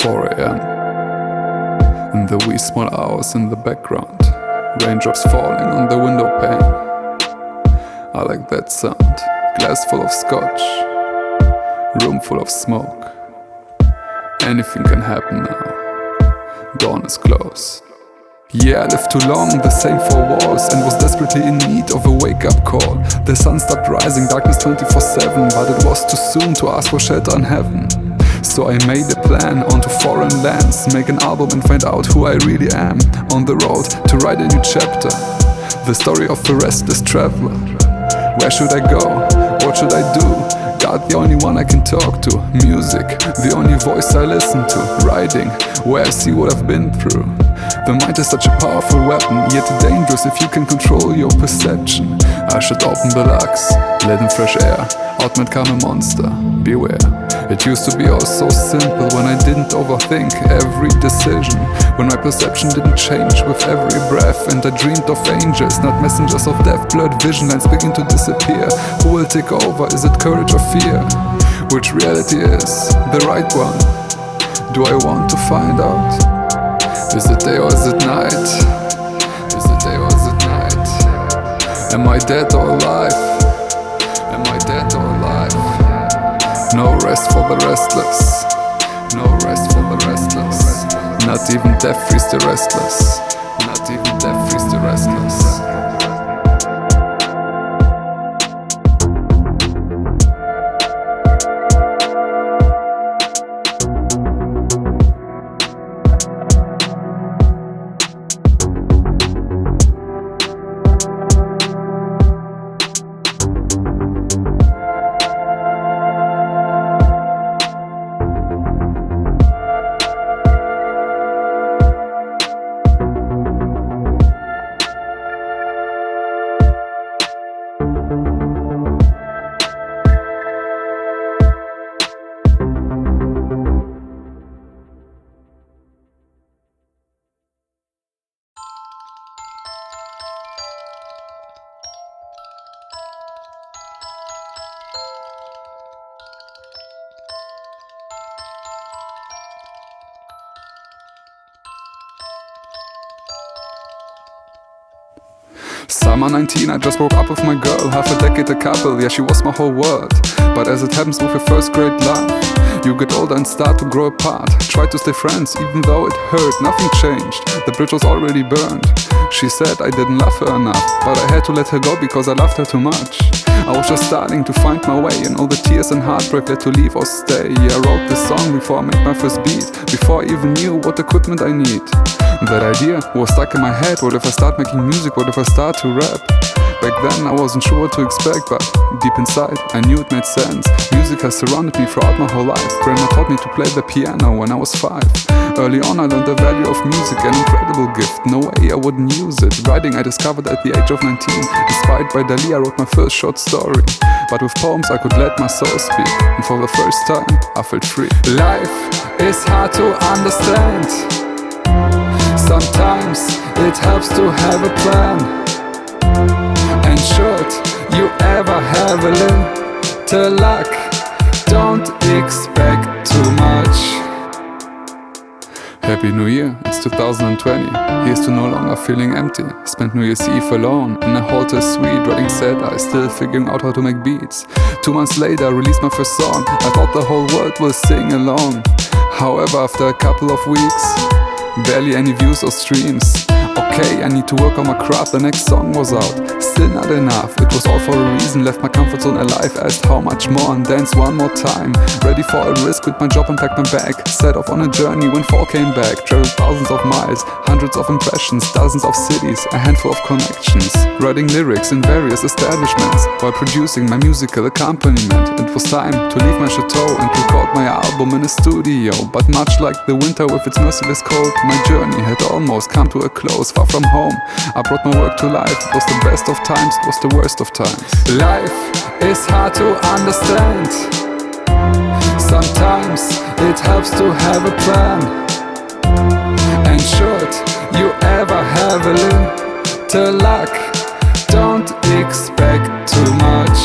4 a.m. In the wee small hours in the background, raindrops falling on the window pane. I like that sound. Glass full of scotch, room full of smoke. Anything can happen now. Dawn is close. Yeah, I lived too long, the same four walls, and was desperately in need of a wake-up call. The sun stopped rising, darkness 24/7, but it was too soon to ask for shelter in heaven. So I made a plan onto foreign lands, make an album and find out who I really am. On the road to write a new chapter, the story of the restless traveler. Where should I go? What should I do? God, the only one I can talk to. Music, the only voice I listen to. Writing, where I see what I've been through. The mind is such a powerful weapon, yet dangerous if you can control your perception. I should open the locks, let in fresh air. Out might come a monster, beware. It used to be all so simple when I didn't overthink every decision. When my perception didn't change with every breath. And I dreamed of angels, not messengers of death. Blurred vision lines begin to disappear. Who will take over? Is it courage or fear? Which reality is the right one? Do I want to find out? Is it day or is it night? Is it day or is it night? Am I dead or alive? Am I dead or alive? No rest for the restless. No rest for the restless. Not even death frees the restless. Not even death frees the restless. Summer 19, I just broke up with my girl. Half a decade a couple, yeah, she was my whole world. But as it happens with your first grade love, you get older and start to grow apart. Try to stay friends, even though it hurt, nothing changed. The bridge was already burned. She said I didn't love her enough, but I had to let her go because I loved her too much. I was just starting to find my way, and all the tears and heartbreak led to leave or stay. Yeah, I wrote this song before I made my first beat, before I even knew what equipment I need. That idea was stuck in my head. What if I start making music? What if I start to rap? Back then I wasn't sure what to expect, but deep inside I knew it made sense. Music has surrounded me throughout my whole life. Grandma taught me to play the piano when I was 5. Early on I learned the value of music, an incredible gift. No way I wouldn't use it. Writing I discovered at the age of 19. Inspired by Dali, I wrote my first short story. But with poems I could let my soul speak, and for the first time I felt free. Life is hard to understand. Sometimes it helps to have a plan. And should you ever have a little luck, don't expect too much. Happy New Year, it's 2020. Here's to no longer feeling empty. Spent New Year's Eve alone in a hotel suite, writing sad eyes, still figuring out how to make beats. 2 months later, I released my first song. I thought the whole world will sing along. However, after a couple of weeks, barely any views or streams. Okay, I need to work on my craft, the next song was out. Still not enough, it was all for a reason. Left my comfort zone alive, asked how much more, and danced one more time. Ready for a risk, quit my job and packed my bag. Set off on a journey when fall came back. Traveled thousands of miles, hundreds of impressions, dozens of cities, a handful of connections. Writing lyrics in various establishments while producing my musical accompaniment. It was time to leave my chateau and record my album in a studio. But much like the winter with its merciless cold, my journey had almost come to a close. Far from home, I brought my work to life. It was the best of times, it was the worst of times. Life is hard to understand. Sometimes it helps to have a plan. And should you ever have a little luck, don't expect too much.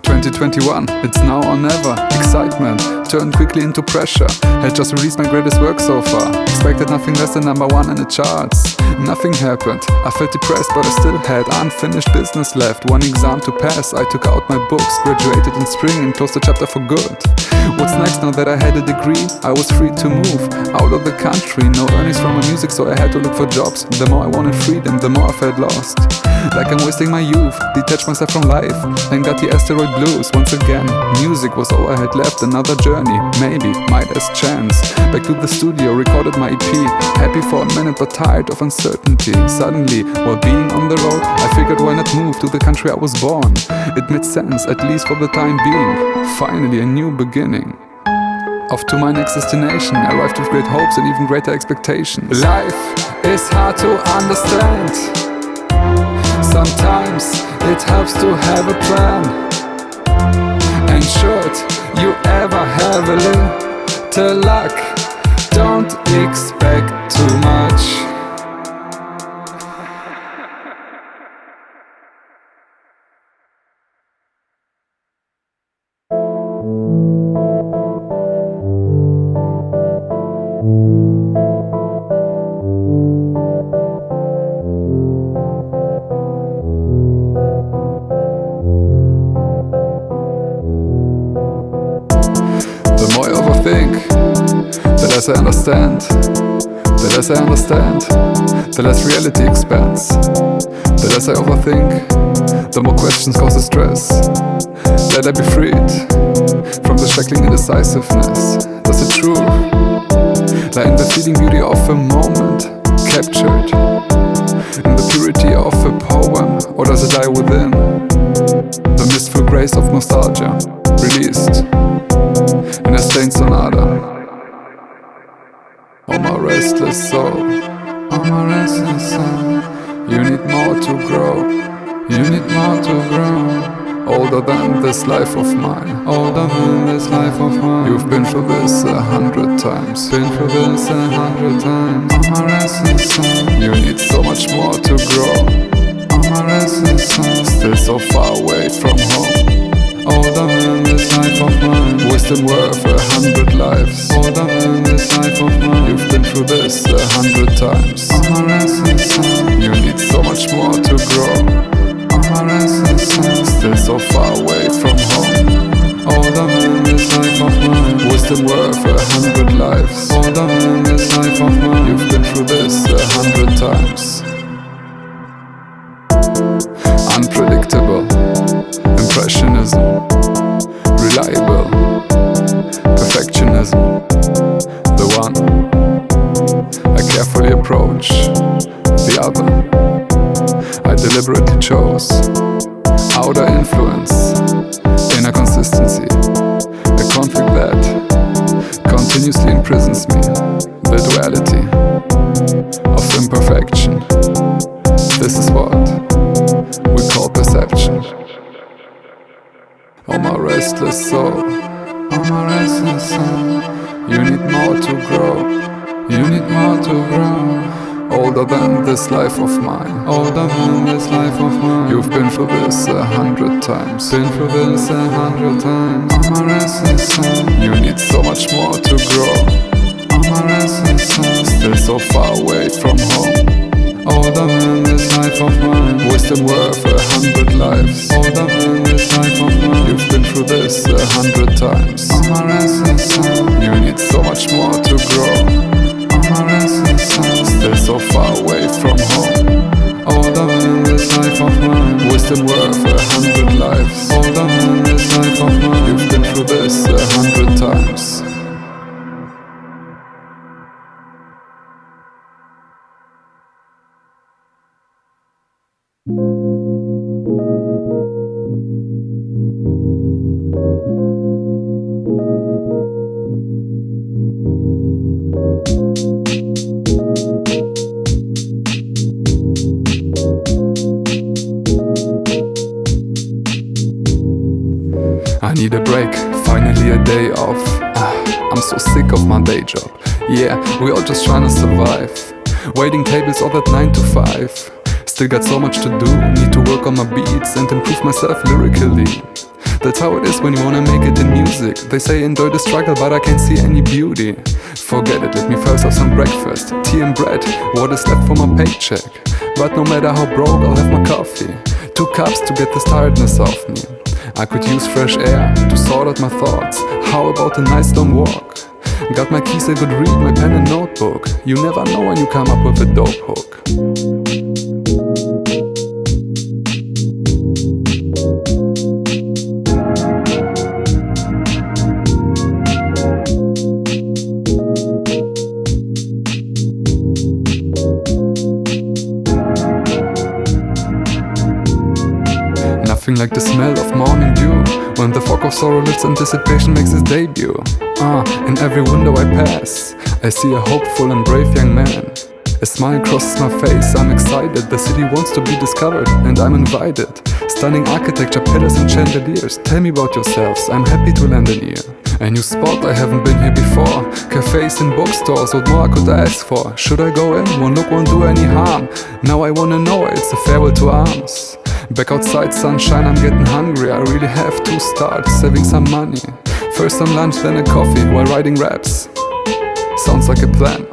2021, it's now or never. Excitement, turned quickly into pressure. Had just released my greatest work so far. Expected nothing less than #1 in the charts. Nothing happened. I felt depressed, but I still had unfinished business left. One exam to pass. I took out my books, graduated in spring and closed the chapter for good. What's next now that I had a degree? I was free to move out of the country. No earnings from my music, so I had to look for jobs. The more I wanted freedom, the more I felt lost. Like I'm wasting my youth, detached myself from life, and got the asteroid blues once again. Music was all I had left, another journey, maybe, might as chance. Back to the studio, recorded my EP. Happy for a minute, but tired of uncertainty. Suddenly, while being on the road, I figured why not move to the country I was born. It made sense, at least for the time being. Finally, a new beginning. Off to my next destination, arrived with great hopes and even greater expectations. Life is hard to understand. Sometimes it helps to have a plan. And should you ever have a little luck, don't expect too much. The more I overthink, the less I understand. The less I understand, the less reality expands. The less I overthink, the more questions cause stress. Let I be freed from the shackling indecisiveness. Does it true lie in the fleeting beauty of a moment, captured in the purity of a poem? Or does it lie within the mistful grace of nostalgia, released in a stained sonata? Oh my restless soul, oh my restless soul, you need more to grow, you need more to grow. Older than this life of mine, older than this life of mine. You've been through this 100 times, been through this 100 times. Oh my restless soul, you need so much more to grow. Oh my restless soul, still so far away from home. Older than this life of mine, wisdom worth 100 lives. Older than this life of mine, you've been through this 100 times. Oh my restless soul, you need so much more to grow. Oh my restless soul, still so far away from home. Older than this life of mine, wisdom worth 100 lives. Older than this life of mine, you've been through this 100 times. Unpredictable, impressionism, reliable, perfectionism. The one I carefully approach, the other I deliberately chose. Outer influence, inner consistency, a conflict that continuously imprisons me. The duality of imperfection. This is what we call perception. Oh my restless soul, oh my restless soul, you need more to grow, you need more to grow. Older than this life of mine, older than this life of mine. You've been through this 100 times, been through this 100 times. Oh my restless soul, you need so much more to grow. Oh my restless soul, still so far away from home. Older than this life of mine, wisdom worth 100 lives. Older than this life of mine, you've been through this 100 times. Oh my restless soul, you need so much more to grow. Oh my restless soul, still so far away from home. Older than this life of mine, wisdom worth 100 lives. Older than this life of mine, you've been through this 100 times. I need a break, finally a day off. I'm so sick of my day job. Yeah, we all just trying to survive. Waiting tables all that 9 to 5. Still got so much to do, need to work on my beats and improve myself lyrically. That's how it is when you wanna make it in music. They say enjoy the struggle, but I can't see any beauty. Forget it, let me first have some breakfast. Tea and bread, what is left for my paycheck? But no matter how broke, I'll have my coffee. 2 cups to get this tiredness off me. I could use fresh air to sort out my thoughts. How about a nice long walk? Got my keys, a good read, my pen and notebook. You never know when you come up with a dope hook. Nothing like the smell of morning dew, when the fog of sorrow lifts, anticipation makes its debut. In every window I pass, I see a hopeful and brave young man. A smile crosses my face, I'm excited. The city wants to be discovered, and I'm invited. Stunning architecture, pillars and chandeliers. Tell me about yourselves, I'm happy to lend an ear. A new spot, I haven't been here before. Cafes and bookstores, what more could I ask for? Should I go in? One look won't do any harm. Now I wanna know, it's a farewell to arms. Back outside, sunshine, I'm getting hungry. I really have to start saving some money. First some lunch, then a coffee while writing raps. Sounds like a plan.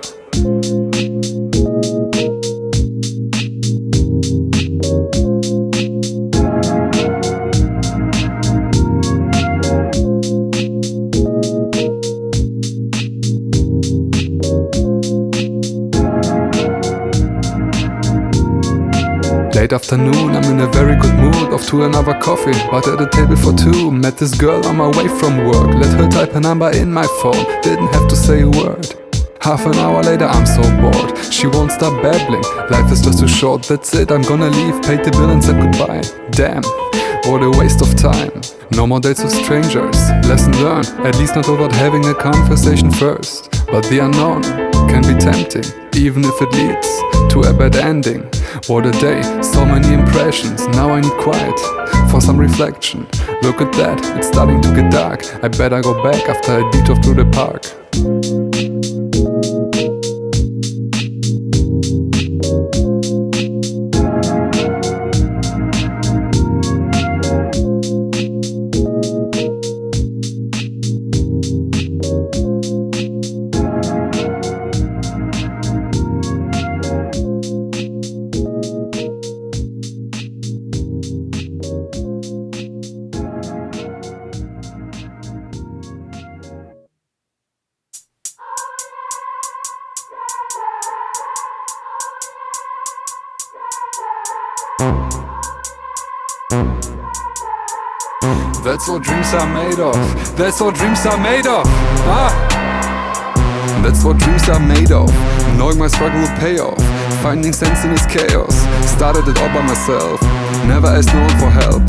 Late afternoon, I'm in a very good mood. Off to another coffee, but at a table for 2. Met this girl on my way from work. Let her type her number in my phone. Didn't have to say a word. Half an hour later, I'm so bored. She won't stop babbling. Life is just too short, that's it, I'm gonna leave. Paid the bill and said goodbye. Damn, what a waste of time. No more dates with strangers. Lesson learned, at least not without having a conversation first. But the unknown can be tempting, even if it leads to a bad ending. What a day, so many impressions. Now I need quiet for some reflection. Look at that, it's starting to get dark. I better go back after a detour through the park. That's what dreams are made of. That's what dreams are made of. That's what dreams are made of. Knowing my struggle will pay off. Finding sense in this chaos. Started it all by myself. Never asked no one for help.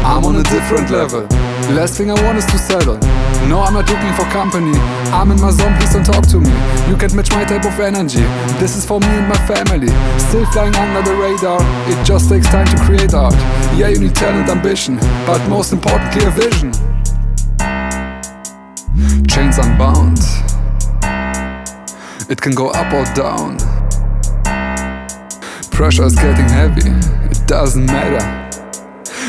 I'm on a different level. Last thing I want is to settle. No, I'm not looking for company. I'm in my zone, please don't talk to me. You can't match my type of energy. This is for me and my family. Still flying under the radar. It just takes time to create art. Yeah, you need talent, ambition, but most importantly a vision. Chains unbound. It can go up or down. Pressure is getting heavy. It doesn't matter.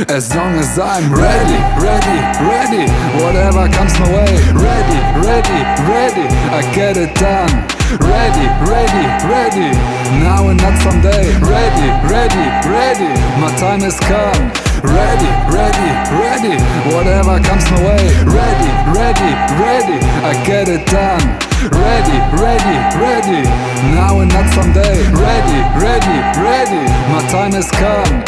As long as I'm ready, ready, ready. Whatever comes my way. Ready, ready, ready. I get it done. Ready, ready, ready. Now and not someday. Ready, ready, ready. My time has come. Ready, ready, ready. Whatever comes my way. Ready, ready, ready. I get it done. Ready, ready, ready. Now and not someday. Ready, ready, ready. My time has come.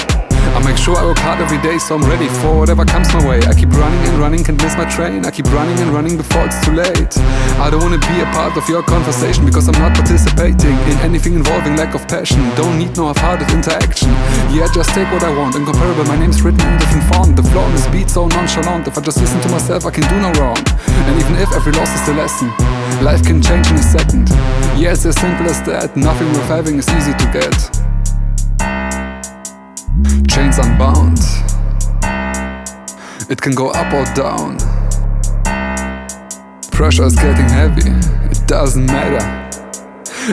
I make sure I work hard every day, so I'm ready for whatever comes my way. I keep running and running, can't miss my train. I keep running and running before it's too late. I don't wanna be a part of your conversation, because I'm not participating in anything involving lack of passion. Don't need no half-hearted interaction. Yeah, just take what I want, incomparable. My name's written in different font. The flow on this beat so nonchalant. If I just listen to myself, I can do no wrong. And even if every loss is a lesson, life can change in a second. Yeah, it's as simple as that. Nothing worth having is easy to get. Chains unbound. It can go up or down. Pressure is getting heavy. It doesn't matter.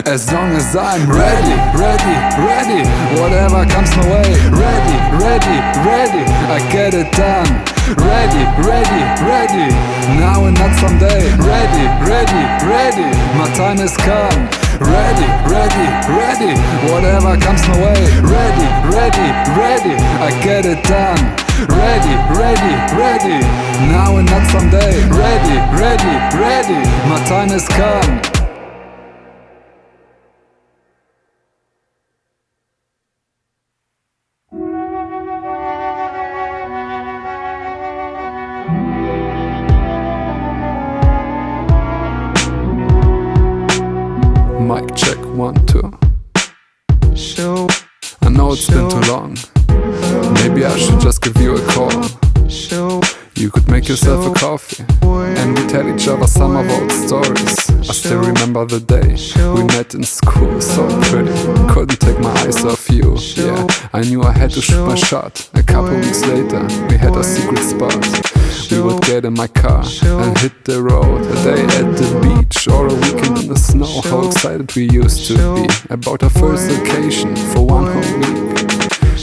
As long as I'm ready, ready, ready. Whatever comes my way. Ready, ready, ready. I get it done. Ready, ready, ready, now and not someday. Ready, ready, ready, my time has come. Ready, ready, ready, whatever comes my way. Ready, ready, ready, I get it done. Ready, ready, ready, now and not someday. Ready, ready, ready, my time has come. Mic check, 1, 2. I know it's been too long. Maybe I should just give you a call. You could make yourself a coffee and we tell each other some of old stories. I still remember the day we met in school, so pretty. Couldn't take my eyes off you. Yeah, I knew I had to shoot my shot. A couple weeks later, we had a secret spot. We would get in my car and hit the road. A day at the beach or a weekend in the snow. How excited we used to be about our first vacation for one whole week.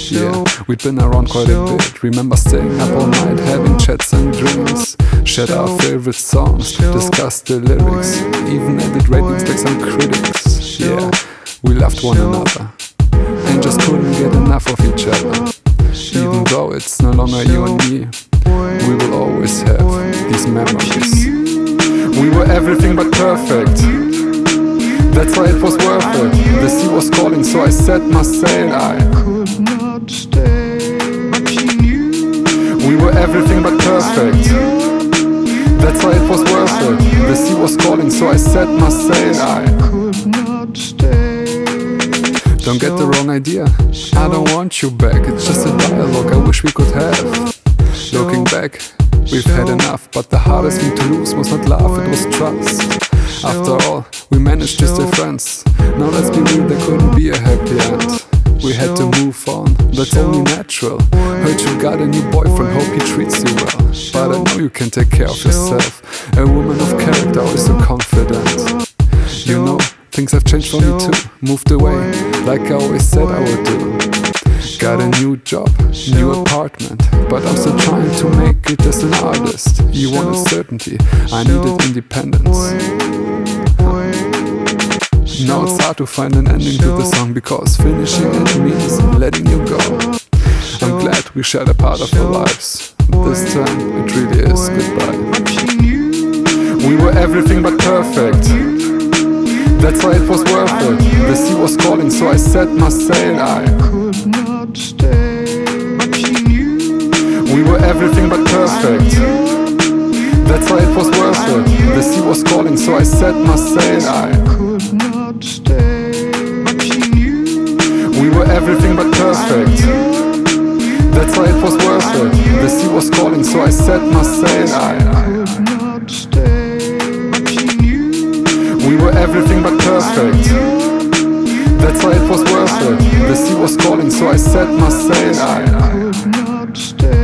Yeah, we'd been around quite a bit. Remember staying up all night, having chats and drinks. Shared our favorite songs, discussed the lyrics. Even added ratings like some critics. Yeah, we loved one another and just couldn't get enough of each other. Even though it's no longer you and me, we will always have these memories. We were everything but perfect. That's why it was worth it. The sea was calling, so I set my sail. I could not stay. We were everything but perfect. That's why it was worth it. The sea was calling, so I set my sail. I could not stay. Don't get the wrong idea, I don't want you back. It's just a dialogue I wish we could have. Looking back, we've had enough, but the hardest thing to lose was not love, it was trust. After all, we managed to stay friends. Now let's be real, there couldn't be a happy end. We had to move on, that's only natural. Heard you got a new boyfriend, hope he treats you well. But I know you can take care of yourself. A woman of character, always so confident. You know, things have changed for me too. Moved away, like I always said I would do. Got a new job, new apartment, but I'm still trying to make it as an artist. You wanted certainty, I needed independence. Now it's hard to find an ending to the song, because finishing it means letting you go. I'm glad we shared a part of our lives. This time it really is goodbye. We were everything but perfect. That's why it was worth it. The sea was calling, so I set my sail. I could not stay. We were everything but perfect. That's why it was worth it. The sea was calling, so I set my sail. I could not stay. We were everything but perfect. That's why it was worth it. The sea was calling, so I set my sail. I could not stay. We were everything but perfect. That's why it was worth it. The sea was calling, so I set my sail. I could not stay.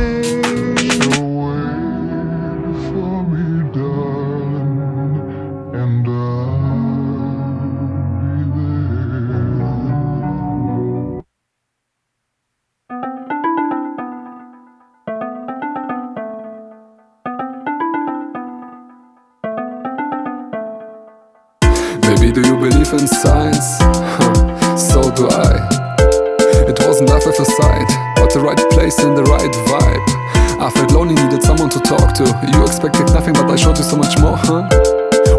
Baby, do you believe in science? So do I. It wasn't love at first sight, but the right place and the right vibe. I felt lonely, needed someone to talk to. You expected nothing, but I showed you so much more, huh?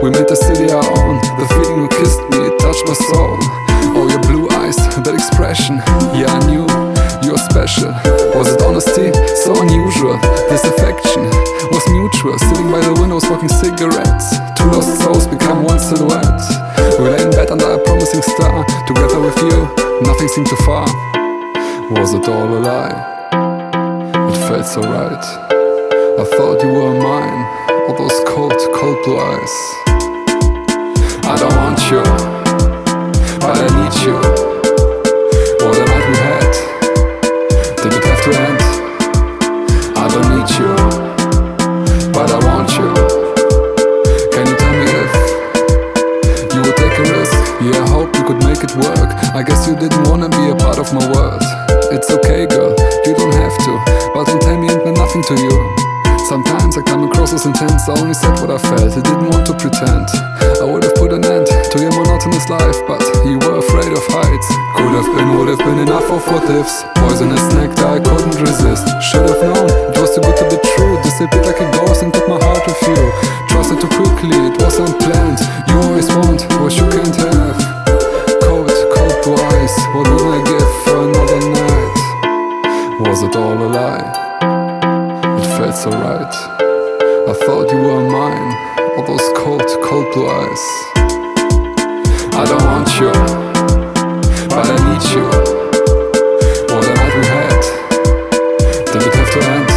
We made the city our own. The feeling you kissed me, it touched my soul. Oh, your blue eyes, that expression. Yeah, I knew you're special. Was it honesty? So unusual. This affection was mutual. Sitting by the window, smoking cigarettes. Two lost souls become one silhouette. We lay in bed under a promising star. Together with you, nothing seemed too far. Was it all a lie? It felt so right. I thought you were mine. All those cold, cold blue eyes. I don't want you, but I need you. What a night we had. Did it have to end? I don't need you, but I want you. Can you tell me if you would take a risk? Yeah, I hope you could make it work. I guess you didn't wanna be a part of my world. It's okay, girl, you don't have to, but don't tell me it meant nothing to you. Sometimes I come across as intense, I only said what I felt, I didn't want to pretend. I would have put an end to your monotonous life, but you were afraid of heights. Could have been, would have been enough of what ifs. Poisonous nectar I couldn't resist. Should have known, it was too good to be true. Disappeared like a ghost and took my heart with you. Trusted too quickly, it was unplanned. You always want what you can't have. Cold, cold blue eyes, what will I give for another night? Was it all a lie? It felt so right. I thought you were mine, all those cold, cold blue eyes. I don't want you, but I need you. What a night we had, did it have to end?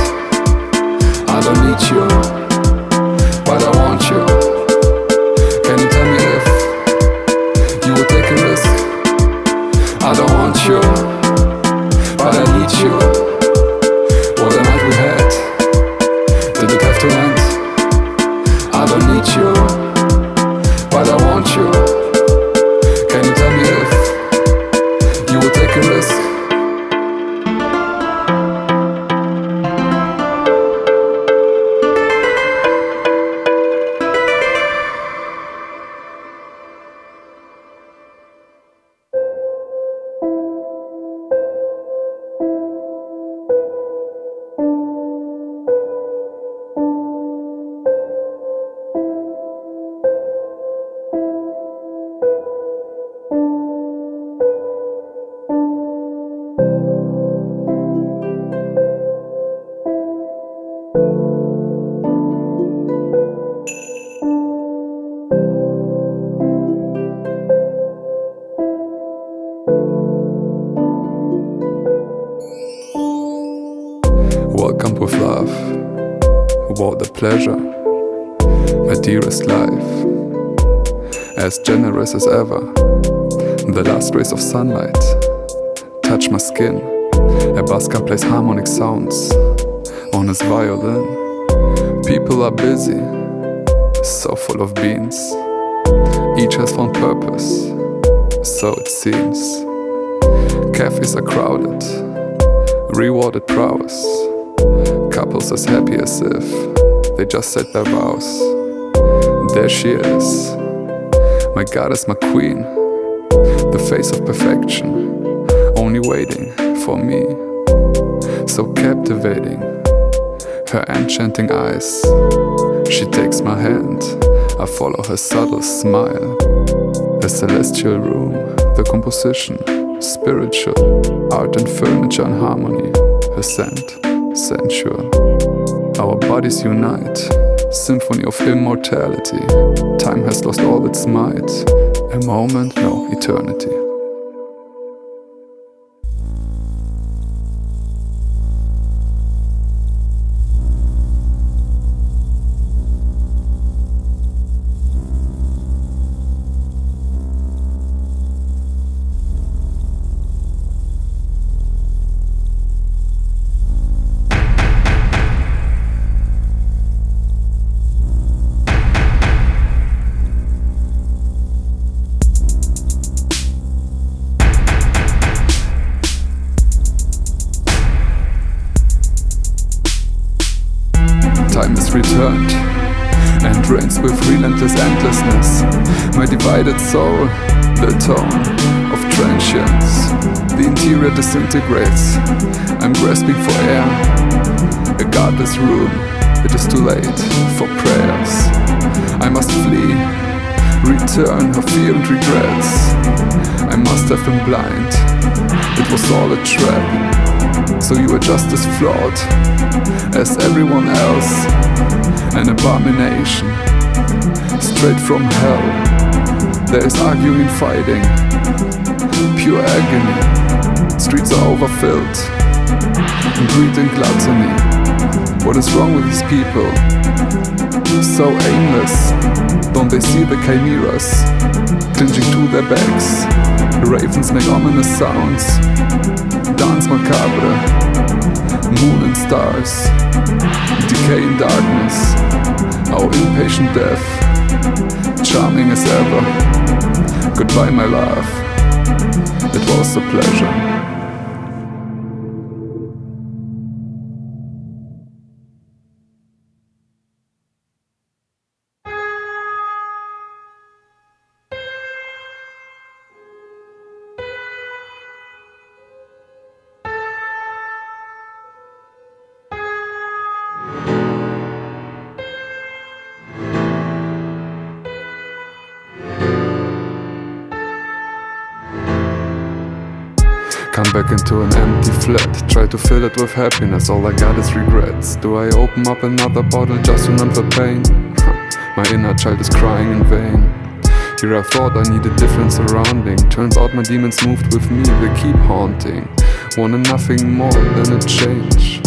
I don't need you, but I want you. Can you tell me if you would take a risk? I don't want you, but I need you. What a night we had, did it have to end? I don't need you, but I want you. Can you tell me if you would take a risk? Welcomed with love, what a pleasure, my dearest life, as generous as ever. The last rays of sunlight touch my skin. A busker plays harmonic sounds on his violin. People are busy, so full of beans. Each has found purpose, so it seems. Cafes are crowded, rewarded prowess. Couples as happy as if they just said their vows. There she is, my goddess, my queen, the face of perfection, only waiting for me. So captivating, her enchanting eyes. She takes my hand, I follow her subtle smile. A celestial room, the composition, spiritual, art and furniture and harmony. Her scent, sensual. Our bodies unite, symphony of immortality. Time has lost all its might. A moment, no eternity. Time is returned and reigns with relentless endlessness. My divided soul, the tone of transience. The interior disintegrates, I'm grasping for air. A godless room, it is too late for prayers. I must flee, return her fear and regrets. I must have been blind, it was all a trap. So you are just as flawed as everyone else. An abomination, straight from hell. There is arguing, fighting, pure agony. Streets are overfilled, greed and gluttony. What is wrong with these people? So aimless, don't they see the chimeras clinging to their backs? Ravens make ominous sounds, dance macabre, moon and stars, decay in darkness, our impatient death, charming as ever. Goodbye, my love, it was a pleasure. Come back into an empty flat, try to fill it with happiness, all I got is regrets. Do I open up another bottle just to numb the pain? My inner child is crying in vain. Here I thought I needed different surrounding. Turns out my demons moved with me, they keep haunting. Wanted nothing more than a change.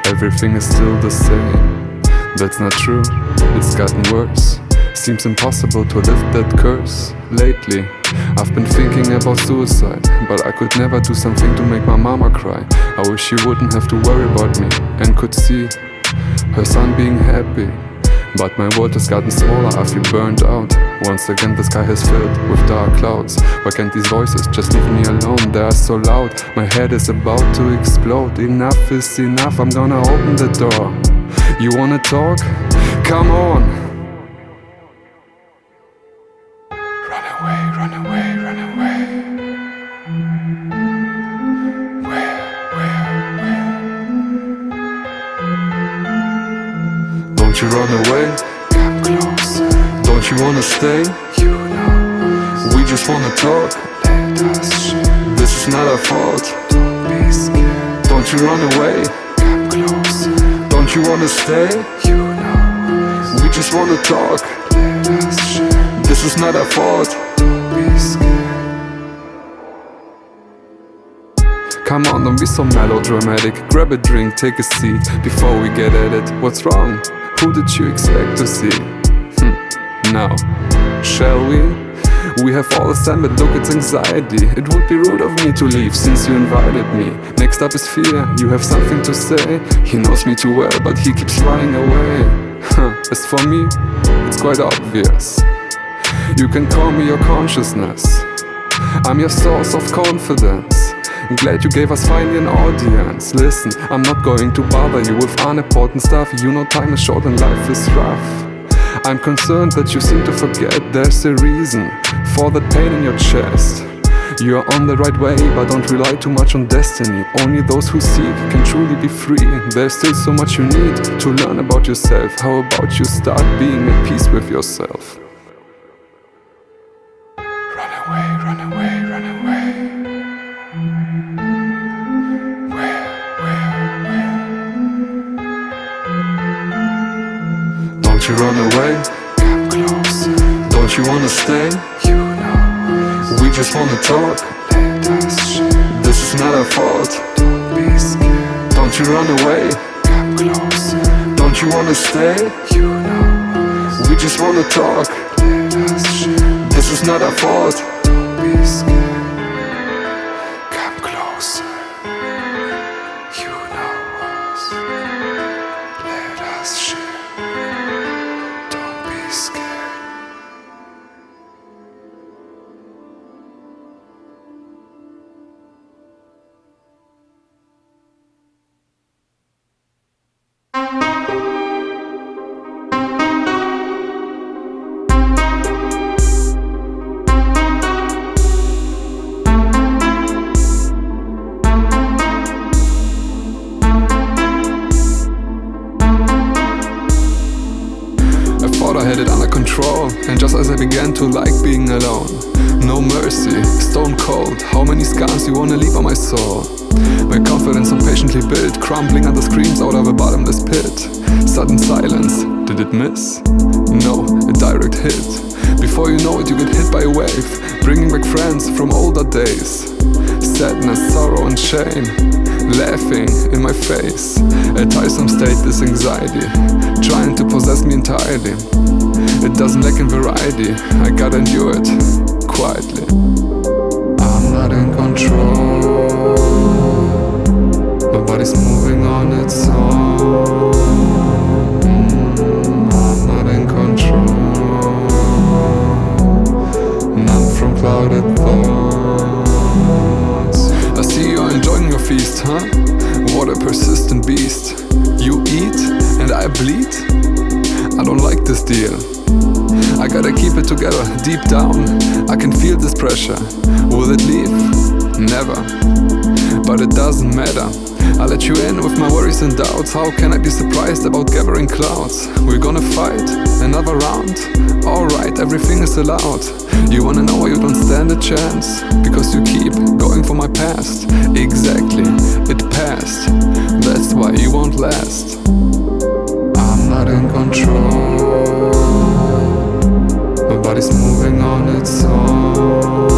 Everything is still the same. That's not true, it's gotten worse. Seems impossible to lift that curse. Lately, I've been thinking about suicide, but I could never do something to make my mama cry. I wish she wouldn't have to worry about me and could see her son being happy. But my world has gotten smaller, I feel burned out. Once again the sky has filled with dark clouds. Why can't these voices just leave me alone? They are so loud, my head is about to explode. Enough is enough, I'm gonna open the door. You wanna talk? Come on! Run away, run away, run away. Where? Don't you run away? Come closer. Don't you wanna stay? You know us. We just wanna talk. Let us share. This is not our fault. Don't be scared. Don't you run away? Come closer. Don't you wanna stay? You know us. We just wanna talk. Let us share. This is not our fault. Don't be scared. Come on, don't be so melodramatic. Grab a drink, take a seat before we get at it. What's wrong? Who did you expect to see? Now, shall we? We have all assembled, look, it's anxiety. It would be rude of me to leave since you invited me. Next up is fear, you have something to say. He knows me too well, but he keeps running away. As for me, it's quite obvious. You can call me your consciousness. I'm your source of confidence. I'm glad you gave us finally an audience. Listen, I'm not going to bother you with unimportant stuff. You know time is short and life is rough. I'm concerned that you seem to forget there's a reason for that pain in your chest. You're on the right way, but don't rely too much on destiny. Only those who seek can truly be free. There's still so much you need to learn about yourself. How about you start being at peace with yourself? Run away, run away, run away. Don't you run away? Come closer. Don't you wanna stay? You know us. We just wanna talk. Let us share. This is not our fault. Don't be scared. Don't you run away? Come closer. Don't you wanna stay? You know us. We just wanna talk. Let us share. This is not our fault. Don't be scared. Come closer. You know us. Let us share. Scared. I had it under control, and just as I began to like being alone, no mercy, stone cold. How many scars you wanna leave on my soul? My confidence impatiently built, crumbling under screams out of a bottomless pit. Sudden silence, did it miss? No, a direct hit. Before you know it, you get hit by a wave, bringing back friends from older days. Sadness, sorrow and shame, laughing in my face. A tiresome state, this anxiety, trying to possess me entirely. It doesn't lack in variety, I gotta endure it quietly. I'm not in control, my body's moving on its own. I'm not in control, none from clouded thoughts. I see you're enjoying your feast, huh? What a persistent beast. You eat and I bleed? I don't like this deal. I gotta keep it together deep down. I can feel this pressure. Will it leave? Never. But it doesn't matter. I let you in with my worries and doubts. How can I be surprised about gathering clouds? We're gonna fight another round. Alright, everything is allowed. You wanna know why you don't stand a chance? Because you keep going for my past. Exactly, it passed. That's why you won't last. I'm not in control. My body's moving on its own.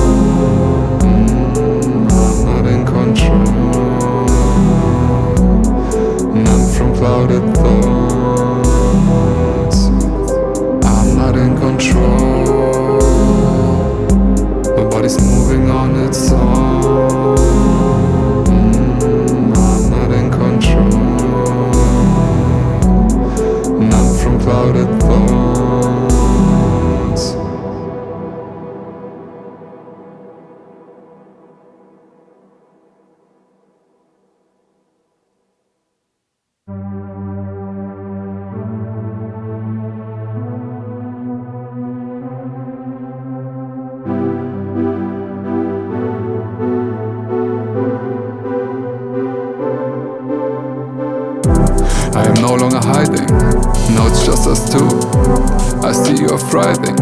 I'm not in control. Numb from clouded thoughts. I'm not in control. My body's moving on its own. I'm not in control. Numb from clouded thoughts. I am no longer hiding, now it's just us two. I see you are thriving,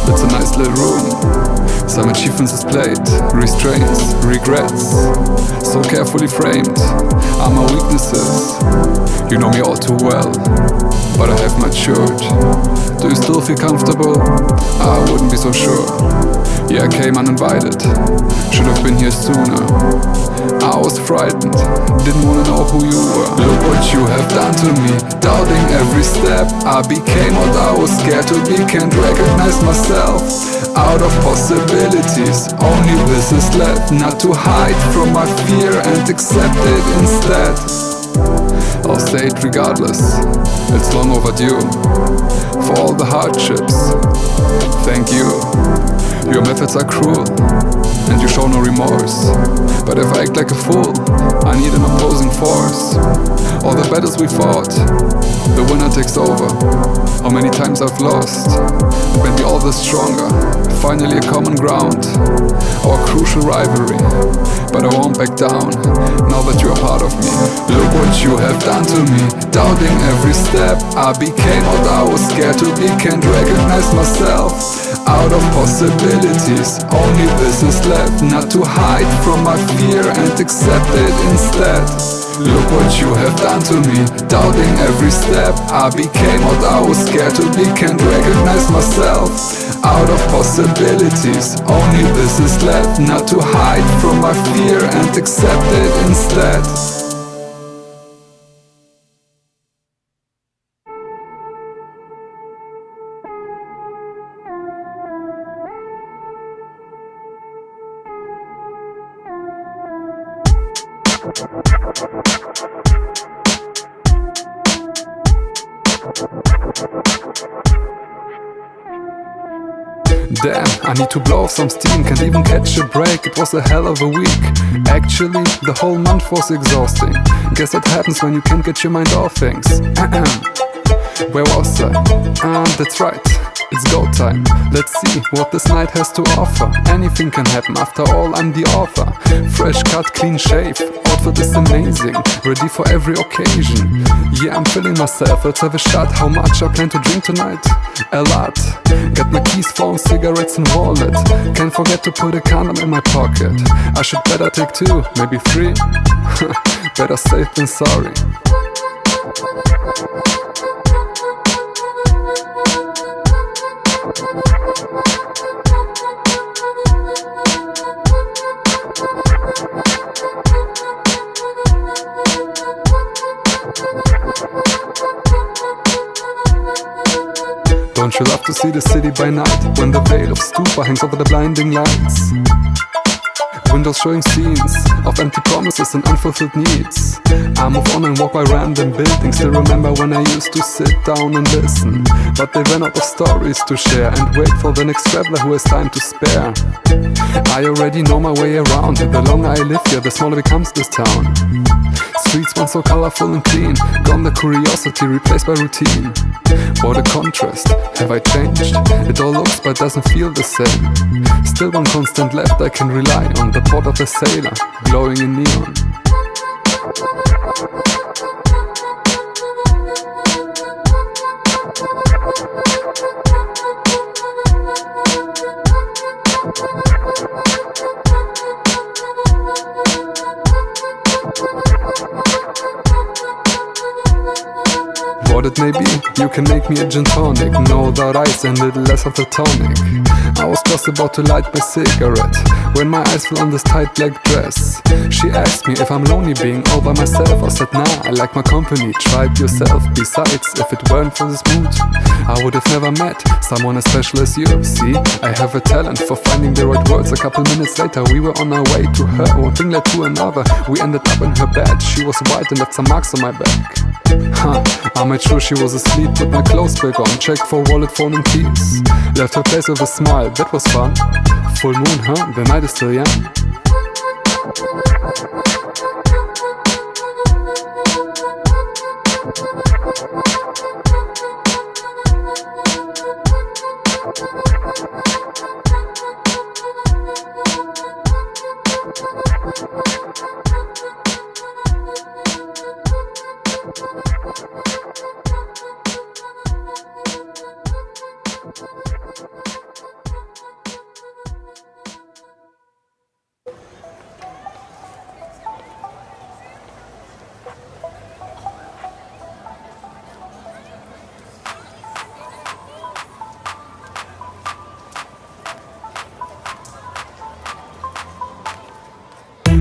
it's a nice little room. Some achievements displayed, restraints, regrets, so carefully framed are my weaknesses. You know me all too well, but I have matured. Do you still feel comfortable? I wouldn't be so sure. Yeah, I came uninvited, should have been here sooner. I was frightened, didn't wanna know who you were. Look what you have done to me, doubting every step. I became what I was scared to be, can't recognize myself. Out of possibilities, only this is left. Not to hide from my fear and accept it instead. I'll say it regardless, it's long overdue. For all the hardships, thank you. Your methods are cruel, and you show no remorse. But if I act like a fool, I need an opposing force. All the battles we fought, the winner takes over. How many times I've lost, made me all the stronger. Finally a common ground, our crucial rivalry. But I won't back down, now that you're part of me. Look what you have done to me, doubting every step. I became what I was scared to be, can't recognize myself. Out of possibilities, only this is left. Not to hide from my fear and accept it instead. Look what you have done to me, doubting every step. I became what I was scared to be, can't recognize myself. Out of possibilities, only this is left. Not to hide from my fear and accept it instead. Damn, I need to blow off some steam, can't even catch a break. It was a hell of a week. Actually, the whole month was exhausting. Guess what happens when you can't get your mind off things. Where was I? That's right, it's go time. Let's see what this night has to offer. Anything can happen, after all I'm the author. Fresh cut, clean shave, outfit is amazing, ready for every occasion. Yeah, I'm feeling myself, let's have a shot. How much I plan to drink tonight? A lot. Got my keys, phone, cigarettes and wallet. Can't forget to put a condom in my pocket. I should better take 2, maybe 3. Better safe than sorry. Don't you love to see the city by night, when the veil of stupor hangs over the blinding lights? Windows showing scenes of empty promises and unfulfilled needs. I move on and walk by random buildings. Still remember when I used to sit down and listen, but they ran out of stories to share and wait for the next traveler who has time to spare. I already know my way around. The longer I live here, the smaller becomes this town. Streets once so colorful and clean, gone the curiosity, replaced by routine. What a contrast, have I changed? It all looks but doesn't feel the same. Still one constant left I can rely on, the port of a sailor, glowing in neon. What it may be, you can make me a gin tonic, no without ice and a little less of the tonic. I was just about to light my cigarette when my eyes fell on this tight black dress. She asked me if I'm lonely being all by myself. I said nah, I like my company, try it yourself. Besides, if it weren't for this mood, I would have never met someone as special as you. See, I have a talent for finding the right words. A couple minutes later we were on our way to her. One thing led to another, we ended up in her bed. She was white and left some marks on my back. I made sure she was asleep, put my clothes back on, checked for wallet, phone and keys. Left her place with a smile, that was fun. Full moon, huh? The night is still young.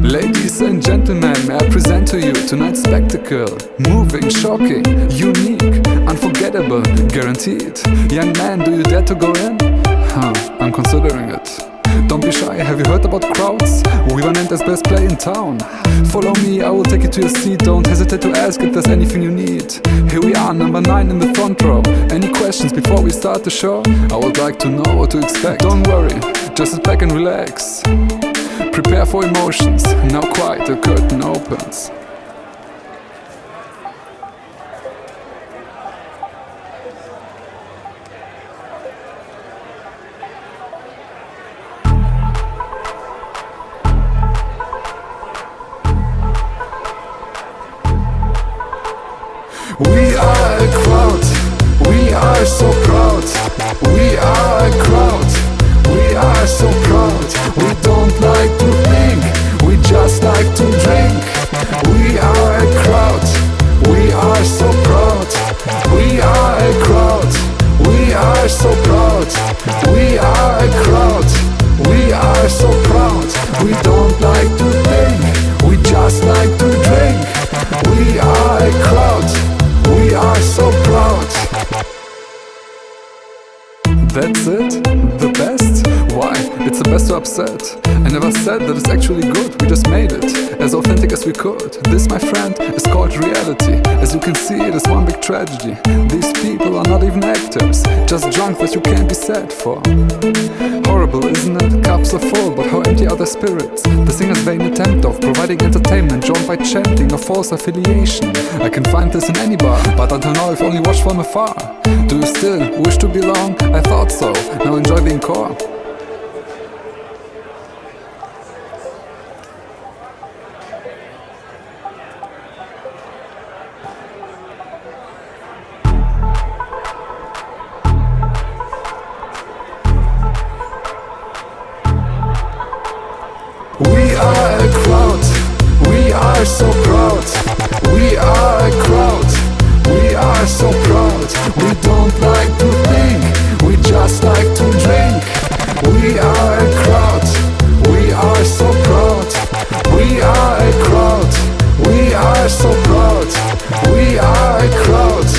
Ladies and gentlemen, may I present to you tonight's spectacle. Moving, shocking, unique, unforgettable, guaranteed. Young man, do you dare to go in? I'm considering it. Don't be shy, have you heard about crowds? We were named as best play in town. Follow me, I will take you to your seat. Don't hesitate to ask if there's anything you need. Here we are, number 9 in the front row. Any questions before we start the show? I would like to know what to expect. Don't worry, just sit back and relax. Prepare for emotions, now quiet, the curtain opens. We are a crowd, we are so proud. We are a crowd, we are so proud. We don't like to think, we just like to drink. We are a crowd, we are so proud. We are a crowd, we are so proud. We are a crowd, we are so proud. We don't like to think, we just like to drink. We are a crowd, we are so proud. That's it? The best? Why? It's the best to upset. I never said that it's actually good, we just made it as authentic as we could. This, my friend, is called reality. As you can see, it is one big tragedy. These people are not even actors, just drunk that you can't be sad for. Horrible, isn't it? Cups are full, but how empty are their spirits? The singer's vain attempt of providing entertainment joined by chanting a false affiliation. I can find this in any bar, but until now I've only watched from afar. Do you still wish to belong? I thought so, now enjoy the encore. We are a crowd, we are so proud. We are a crowd, we are so proud. We don't like to think, we just like to drink. We are a crowd, we are so proud. We are a crowd, we are so proud. We are a crowd,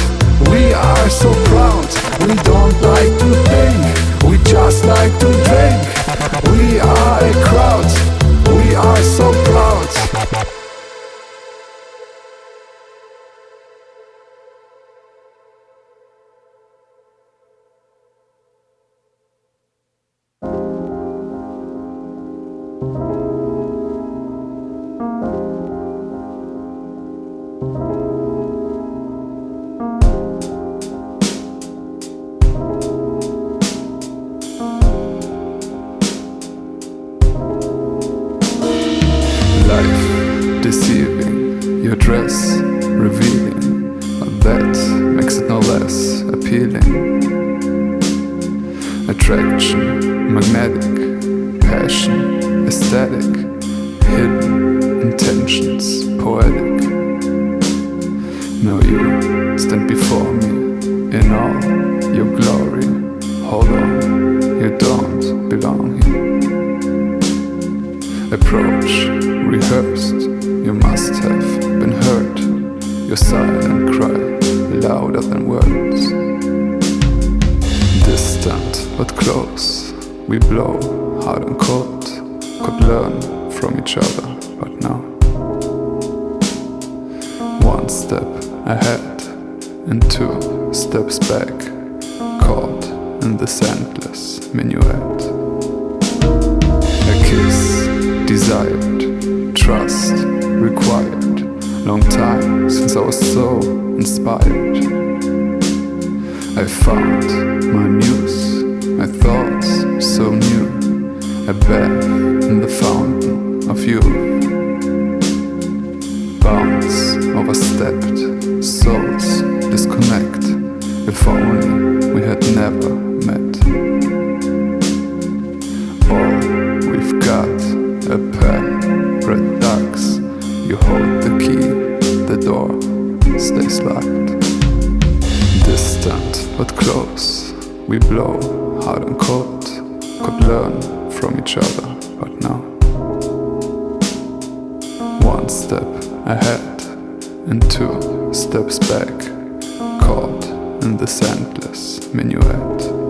we are so proud. We don't like to think, we just like to drink. We are a crowd, we are so proud. appealing. Attraction, magnetic, passion, aesthetic, hidden intentions, poetic. Now you stand before me in all your glory. Hold on, you don't belong here. Approach, rehearsed, you must have been hurt. Your silent cry, louder than words. Distant but close, we blow hard and cold. Could learn from each other, but now one step ahead and 2 steps back, caught in this endless minuet. A kiss, desired, trust, required. Long time since I was so inspired. I found my muse, my thoughts so new, a bath in the fountain of youth. Bounds overstepped, souls disconnect. If only we had never met. All we've got, a pair, red ducks. You hold the key, the door stays locked. Distant but close, we blow hard and cold. Could learn from each other, but now one step ahead and 2 steps back, caught in this endless minuet.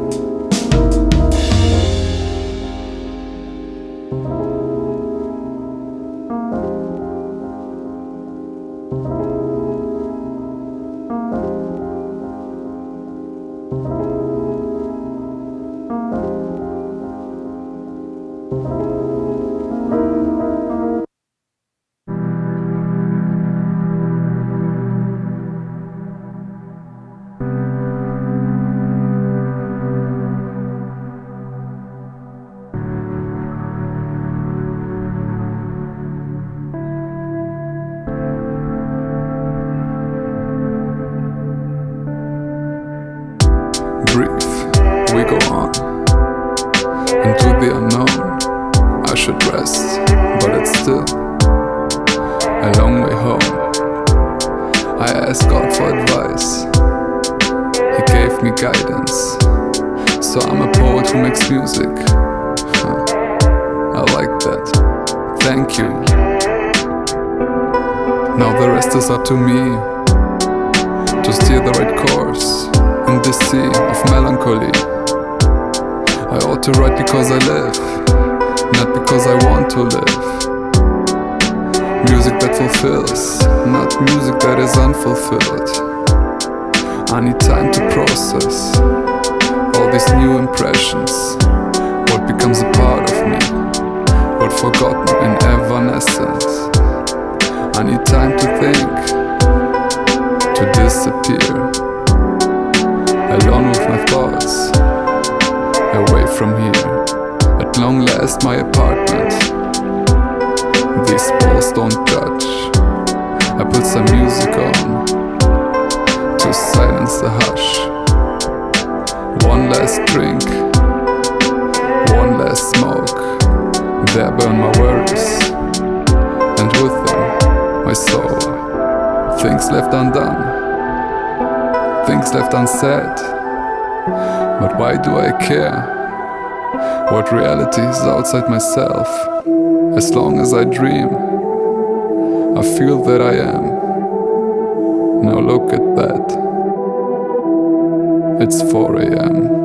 Breathe, we go on into the unknown. I should rest, but it's still a long way home. I asked God for advice, He gave me guidance. So I'm a poet who makes music. I like that. Thank you. Now the rest is up to me to steer the right course in this sea of melancholy. I ought to write because I live, not because I want to live. Music that fulfills, not music that is unfulfilled. I need time to process all these new impressions. What becomes a part of me, what forgotten in evanescence. I need time to think, to disappear, alone with my thoughts, away from here. At long last my apartment, these walls don't judge. I put some music on to silence the hush. One last drink, one last smoke. There burn my worries, and with them my soul. Things left undone, things left unsaid. But why do I care? What reality is outside myself? As long as I dream, I feel that I am. Now look at that. It's 4 a.m.